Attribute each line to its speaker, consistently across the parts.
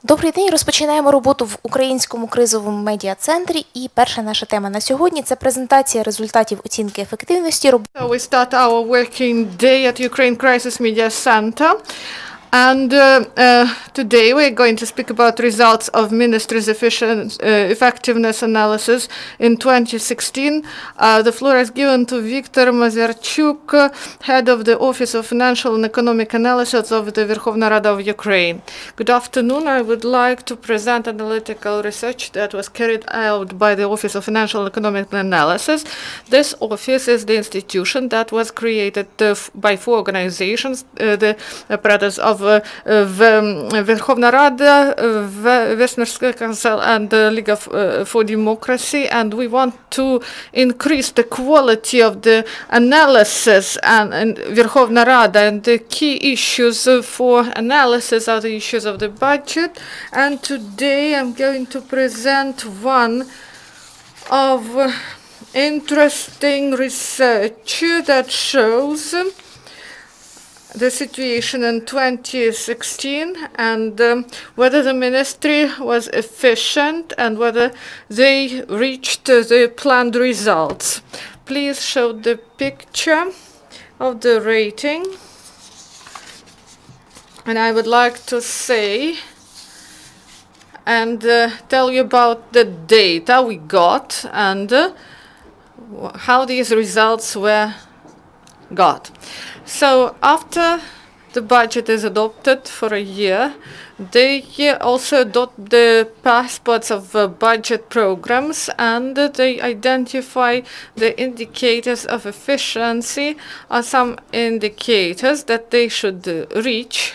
Speaker 1: Добрий день. Розпочинаємо роботу в Українському кризовому медіа-центрі. І перша наша тема на сьогодні – це презентація результатів оцінки ефективності роботи.
Speaker 2: So we start our working day at Ukraine Crisis Media Center. And today we're going to speak about results of ministries' effectiveness analysis in 2016. The floor is given to Viktor Maziarchuk, head of the Office of Financial and Economic Analysis of the Verkhovna Rada of Ukraine. Good afternoon. I would like to present analytical research that was carried out by the Office of Financial and Economic Analysis. This office is the institution that was created by four organizations, the apparatus of Verkhovna Rada, Westminster Council, and the League for Democracy, and we want to increase the quality of the analysis and Verkhovna Rada, and the key issues for analysis are the issues of the budget. And today I'm going to present one of interesting research that shows the situation in 2016 and whether the ministry was efficient and whether they reached the planned results. Please show the picture of the rating. And I would like to say and tell you about the data we got and how these results were got. So after the budget is adopted for a year, they also adopt the passports of budget programs, and they identify the indicators of efficiency or some indicators that they should reach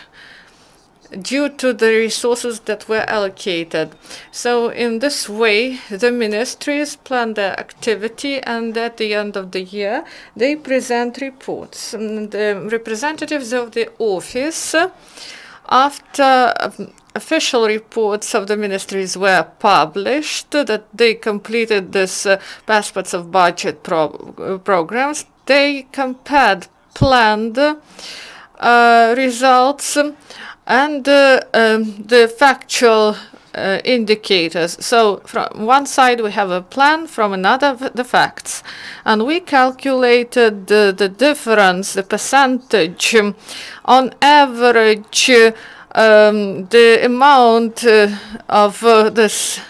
Speaker 2: due to the resources that were allocated. So in this way, the ministries plan their activity, and at the end of the year, they present reports. And the representatives of the office, after official reports of the ministries were published, that they completed this passports of budget programs, they compared planned results and the factual indicators. So from one side we have a plan, from another the facts, and we calculated the difference, the percentage, on average the amount of this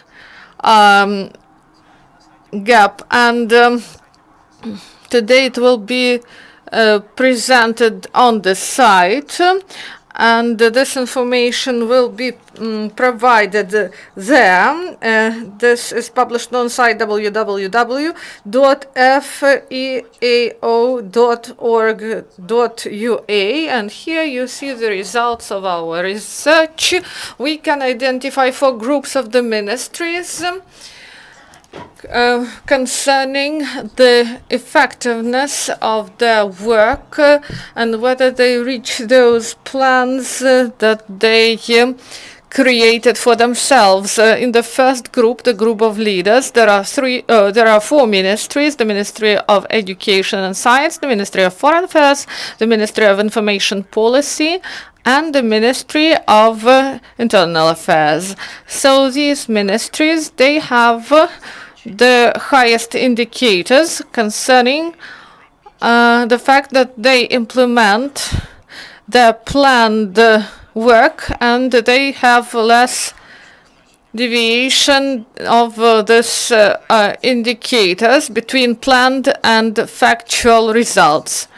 Speaker 2: gap, and today it will be presented on the site. And this information will be provided there. This is published on site www.feao.org.ua, and here you see the results of our research. We can identify four groups of the ministries concerning the effectiveness of their work and whether they reach those plans that they created for themselves. In the first group, the group of leaders, there are four ministries: the Ministry of Education and Science, the Ministry of Foreign Affairs, the Ministry of Information Policy, and the Ministry of Internal Affairs. So these ministries, they have the highest indicators concerning the fact that they implement their planned work, and they have less deviation of this indicators between planned and factual results.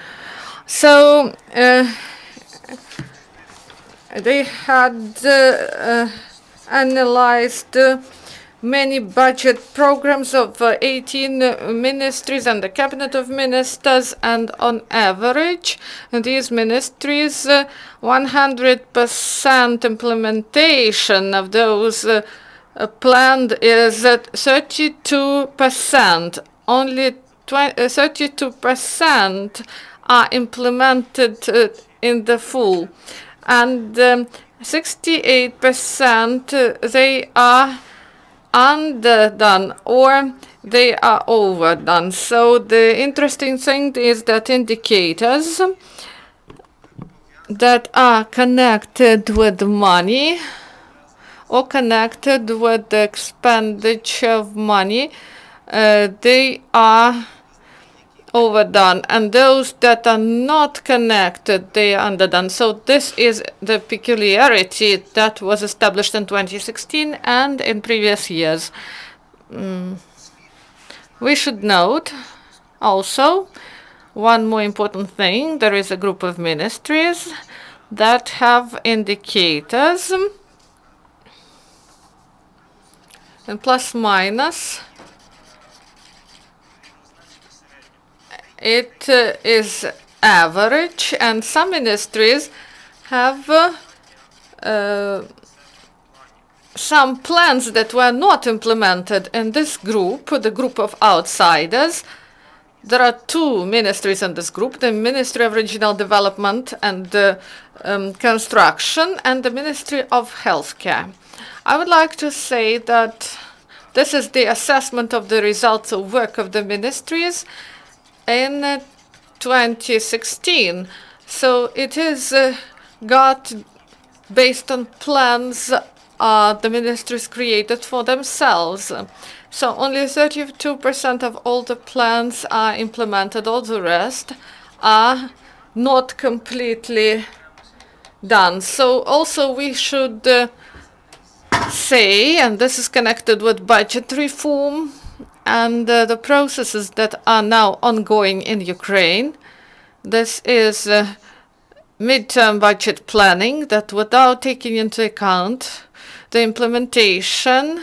Speaker 2: So they had analyzed many budget programs of 18 ministries and the cabinet of ministers, and on average, these ministries, 100% implementation of those planned is at 32%. Only 32% are implemented in the full, and 68% they are underdone or they are overdone. So the interesting thing is that indicators that are connected with money or connected with the expenditure of money, they are overdone, and those that are not connected, they are underdone. So this is the peculiarity that was established in 2016 and in previous years. We should note also one more important thing. There is a group of ministries that have indicators and plus minus. It is average, and some ministries have some plans that were not implemented in this group, the group of outsiders. There are two ministries in this group, the Ministry of Regional Development and Construction and the Ministry of Healthcare. I would like to say that this is the assessment of the results of work of the ministries in 2016. So it is got based on plans the ministries created for themselves. So only 32% of all the plans are implemented. All the rest are not completely done. So also we should say, and this is connected with budget reform and the processes that are now ongoing in Ukraine. This is midterm budget planning that, without taking into account the implementation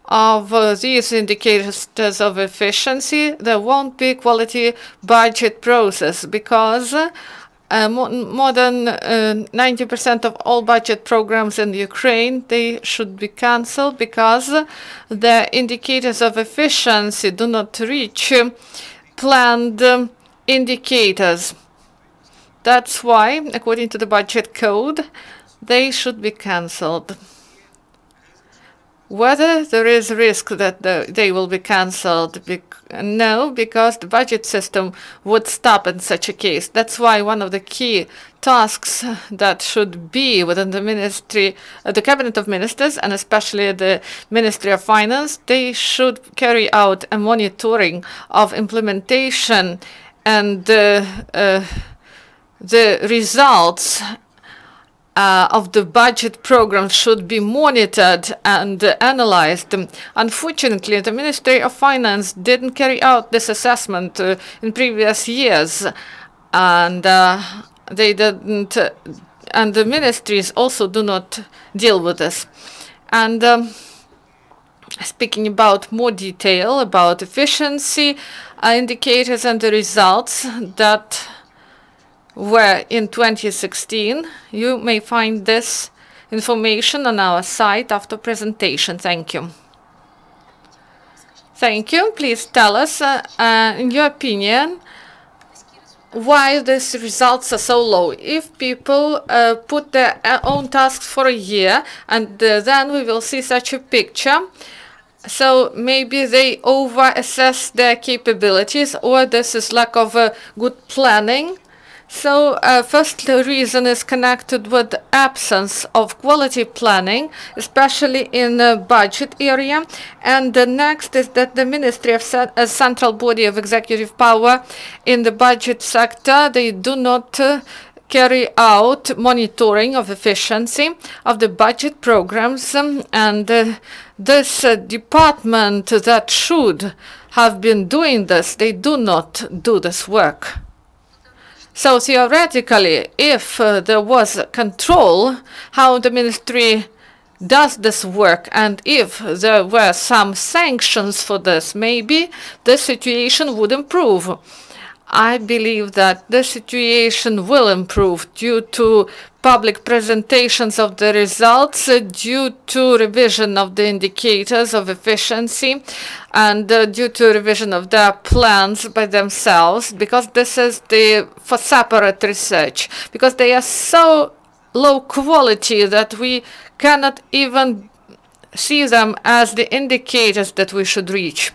Speaker 2: of these indicators of efficiency, there won't be quality budget process, because more than 90% of all budget programs in Ukraine, they should be cancelled because the indicators of efficiency do not reach planned indicators. That's why, according to the budget code, they should be cancelled. Whether there is risk that they will be cancelled, no, because the budget system would stop in such a case. That's why one of the key tasks that should be within the ministry, the Cabinet of Ministers, and especially the Ministry of Finance, they should carry out a monitoring of implementation, and the results of the budget program should be monitored and analyzed. Unfortunately, the Ministry of Finance didn't carry out this assessment in previous years, and they didn't, and the ministries also do not deal with this. And speaking about more detail about efficiency indicators and the results that were in 2016. You may find this information on our site after presentation. Thank you. Thank you. Please tell us, in your opinion, why these results are so low. If people put their own tasks for a year, and then we will see such a picture. So maybe they over-assess their capabilities, or this is lack of good planning. So first reason is connected with the absence of quality planning, especially in the budget area. And the next is that the Ministry of a central body of executive power in the budget sector, they do not carry out monitoring of efficiency of the budget programs, and this department that should have been doing this, they do not do this work. So theoretically, if there was control how the ministry does this work, and if there were some sanctions for this, maybe the situation would improve. I believe that the situation will improve due to public presentations of the results, due to revision of the indicators of efficiency, and due to revision of their plans by themselves, because this is for separate research, because they are so low quality that we cannot even see them as the indicators that we should reach.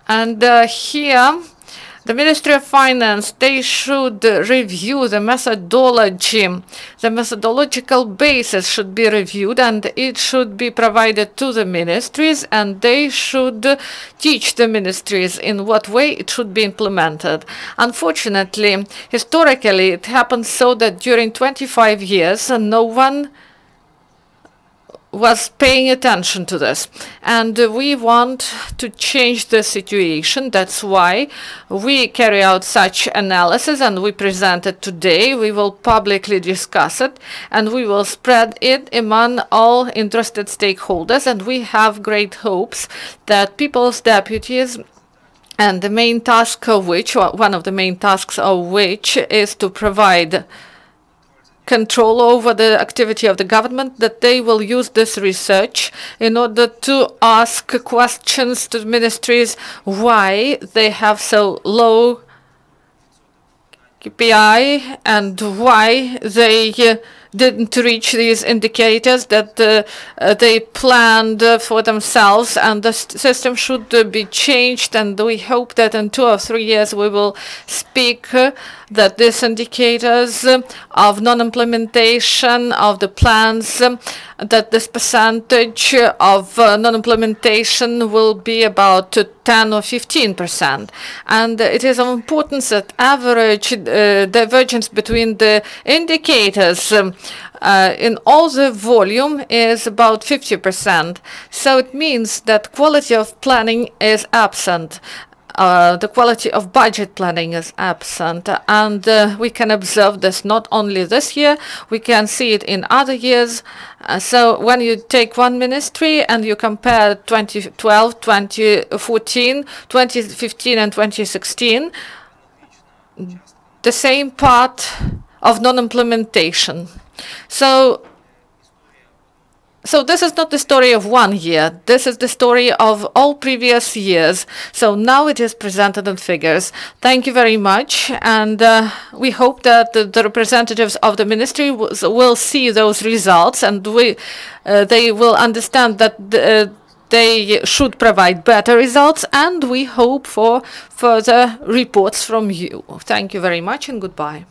Speaker 2: And here The Ministry of Finance, they should review the methodology. The methodological basis should be reviewed, and it should be provided to the ministries, and they should teach the ministries in what way it should be implemented. Unfortunately, historically, it happened so that during 25 years, no one was paying attention to this, and we want to change the situation. That's why we carry out such analysis, and we present it today. We will publicly discuss it, and we will spread it among all interested stakeholders, and we have great hopes that people's deputies, and the main task of which, or one of the main tasks of which, is to provide control over the activity of the government, that they will use this research in order to ask questions to the ministries why they have so low KPI and why they didn't reach these indicators that they planned for themselves, and the system should be changed. And we hope that in 2 or 3 years we will speak that these indicators of non-implementation of the plans, that this percentage of non-implementation will be about 10 or 15%. And it is of importance that average divergence between the indicators in all the volume is about 50%. So it means that quality of planning is absent. The quality of budget planning is absent, and we can observe this not only this year, we can see it in other years. So when you take one ministry and you compare 2012, 2014, 2015 and 2016, the same part of non-implementation. So this is not the story of 1 year. This is the story of all previous years. So now it is presented in figures. Thank you very much. And we hope that the representatives of the ministry will see those results, and they will understand that they should provide better results, and we hope for further reports from you. Thank you very much, and goodbye.